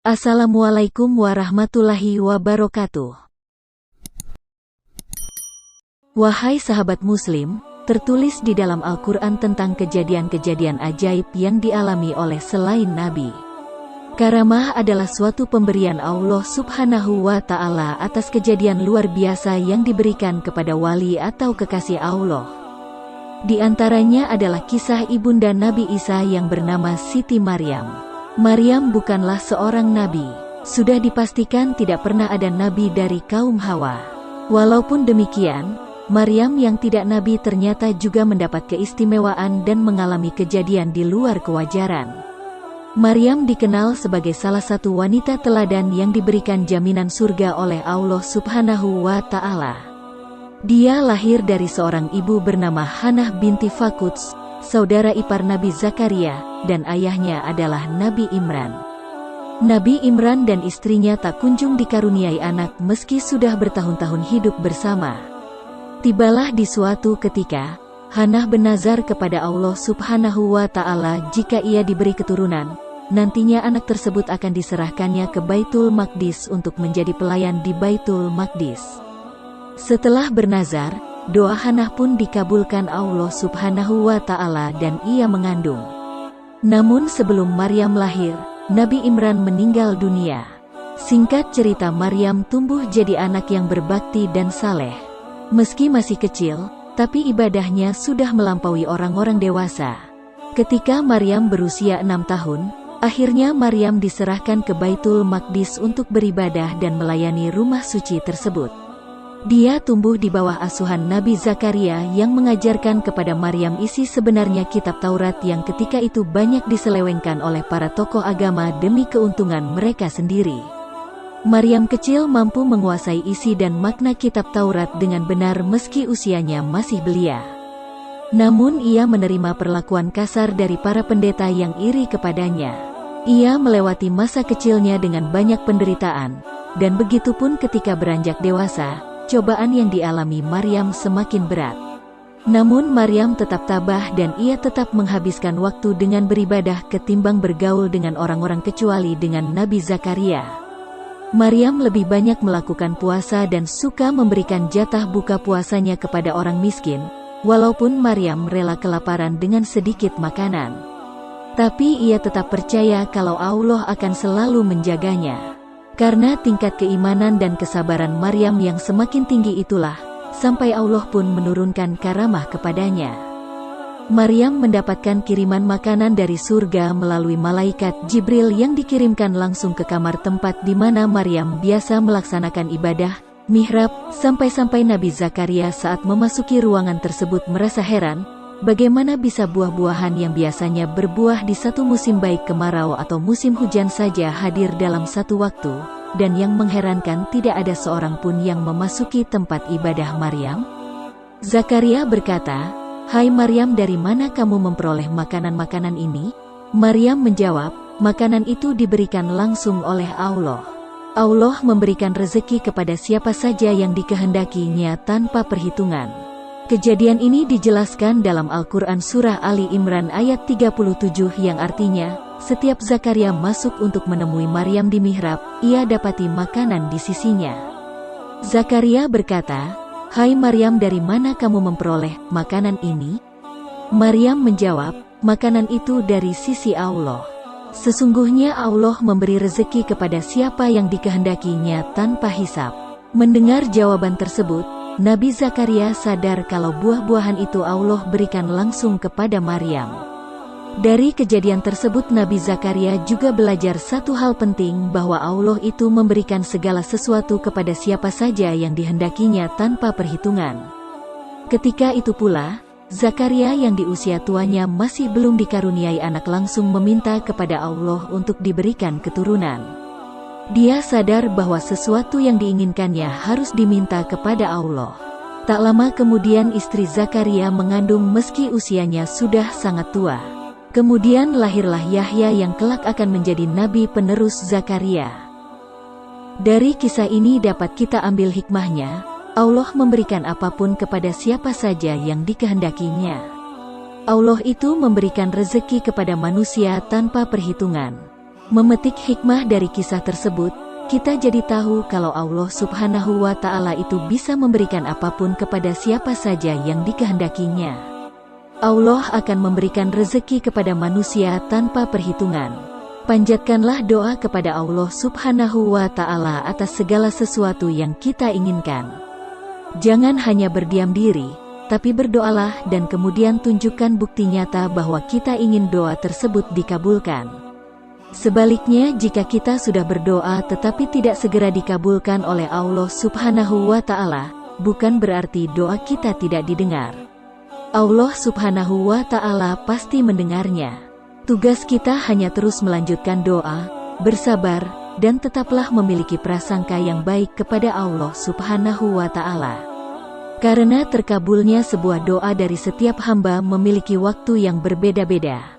Assalamualaikum warahmatullahi wabarakatuh. Wahai sahabat muslim, tertulis di dalam Al-Quran tentang kejadian-kejadian ajaib yang dialami oleh selain Nabi. Karamah adalah suatu pemberian Allah Subhanahu wa Ta'ala atas kejadian luar biasa yang diberikan kepada wali atau kekasih Allah. Di antaranya adalah kisah ibunda Nabi Isa yang bernama Siti Maryam. Maryam bukanlah seorang nabi. Sudah dipastikan tidak pernah ada nabi dari kaum Hawa. Walaupun demikian, Maryam yang tidak nabi ternyata juga mendapat keistimewaan dan mengalami kejadian di luar kewajaran. Maryam dikenal sebagai salah satu wanita teladan yang diberikan jaminan surga oleh Allah Subhanahu wa Ta'ala. Dia lahir dari seorang ibu bernama Hannah binti Fakuts, saudara ipar Nabi Zakaria, dan ayahnya adalah Nabi Imran. Nabi Imran dan istrinya tak kunjung dikaruniai anak meski sudah bertahun-tahun hidup bersama. Tibalah di suatu ketika, Hannah bernazar kepada Allah Subhanahu wa Ta'ala jika ia diberi keturunan, nantinya anak tersebut akan diserahkannya ke Baitul Maqdis untuk menjadi pelayan di Baitul Maqdis. Setelah bernazar, doa Hannah pun dikabulkan Allah Subhanahu wa Ta'ala dan ia mengandung. Namun sebelum Maryam lahir, Nabi Imran meninggal dunia. Singkat cerita, Maryam tumbuh jadi anak yang berbakti dan saleh. Meski masih kecil, tapi ibadahnya sudah melampaui orang-orang dewasa. Ketika Maryam berusia 6 tahun, akhirnya Maryam diserahkan ke Baitul Maqdis untuk beribadah dan melayani rumah suci tersebut. Dia tumbuh di bawah asuhan Nabi Zakaria yang mengajarkan kepada Maryam isi sebenarnya kitab Taurat yang ketika itu banyak diselewengkan oleh para tokoh agama demi keuntungan mereka sendiri. Maryam kecil mampu menguasai isi dan makna kitab Taurat dengan benar meski usianya masih belia. Namun ia menerima perlakuan kasar dari para pendeta yang iri kepadanya. Ia melewati masa kecilnya dengan banyak penderitaan, dan begitupun ketika beranjak dewasa, cobaan yang dialami Maryam semakin berat. Namun Maryam tetap tabah dan ia tetap menghabiskan waktu dengan beribadah ketimbang bergaul dengan orang-orang kecuali dengan Nabi Zakaria. Maryam lebih banyak melakukan puasa dan suka memberikan jatah buka puasanya kepada orang miskin, walaupun Maryam rela kelaparan dengan sedikit makanan. Tapi ia tetap percaya kalau Allah akan selalu menjaganya. Karena tingkat keimanan dan kesabaran Maryam yang semakin tinggi itulah, sampai Allah pun menurunkan karamah kepadanya. Maryam mendapatkan kiriman makanan dari surga melalui malaikat Jibril yang dikirimkan langsung ke kamar tempat di mana Maryam biasa melaksanakan ibadah, mihrab, sampai-sampai Nabi Zakaria saat memasuki ruangan tersebut merasa heran, bagaimana bisa buah-buahan yang biasanya berbuah di satu musim baik kemarau atau musim hujan saja hadir dalam satu waktu, dan yang mengherankan tidak ada seorang pun yang memasuki tempat ibadah Maryam. Zakaria berkata, "Hai Maryam, dari mana kamu memperoleh makanan-makanan ini?" Maryam menjawab, "Makanan itu diberikan langsung oleh Allah. Allah memberikan rezeki kepada siapa saja yang dikehendakinya tanpa perhitungan." Kejadian ini dijelaskan dalam Al-Quran Surah Ali Imran ayat 37 yang artinya, setiap Zakaria masuk untuk menemui Maryam di mihrab, ia dapati makanan di sisinya. Zakaria berkata, "Hai Maryam, dari mana kamu memperoleh makanan ini?" Maryam menjawab, "Makanan itu dari sisi Allah. Sesungguhnya Allah memberi rezeki kepada siapa yang dikehendakinya tanpa hisab." Mendengar jawaban tersebut, Nabi Zakaria sadar kalau buah-buahan itu Allah berikan langsung kepada Maryam. Dari kejadian tersebut Nabi Zakaria juga belajar satu hal penting, bahwa Allah itu memberikan segala sesuatu kepada siapa saja yang dihendakinya tanpa perhitungan. Ketika itu pula, Zakaria yang di usia tuanya masih belum dikaruniai anak langsung meminta kepada Allah untuk diberikan keturunan. Dia sadar bahwa sesuatu yang diinginkannya harus diminta kepada Allah. Tak lama kemudian istri Zakaria mengandung meski usianya sudah sangat tua. Kemudian lahirlah Yahya yang kelak akan menjadi nabi penerus Zakaria. Dari kisah ini dapat kita ambil hikmahnya, Allah memberikan apapun kepada siapa saja yang dikehendakinya. Allah itu memberikan rezeki kepada manusia tanpa perhitungan. Memetik hikmah dari kisah tersebut, kita jadi tahu kalau Allah Subhanahu wa Ta'ala itu bisa memberikan apapun kepada siapa saja yang dikehendakinya. Allah akan memberikan rezeki kepada manusia tanpa perhitungan. Panjatkanlah doa kepada Allah Subhanahu wa Ta'ala atas segala sesuatu yang kita inginkan. Jangan hanya berdiam diri, tapi berdoalah dan kemudian tunjukkan bukti nyata bahwa kita ingin doa tersebut dikabulkan. Sebaliknya, jika kita sudah berdoa tetapi tidak segera dikabulkan oleh Allah Subhanahu wa Ta'ala, bukan berarti doa kita tidak didengar. Allah Subhanahu wa Ta'ala pasti mendengarnya. Tugas kita hanya terus melanjutkan doa, bersabar, dan tetaplah memiliki prasangka yang baik kepada Allah Subhanahu wa Ta'ala. Karena terkabulnya sebuah doa dari setiap hamba memiliki waktu yang berbeda-beda.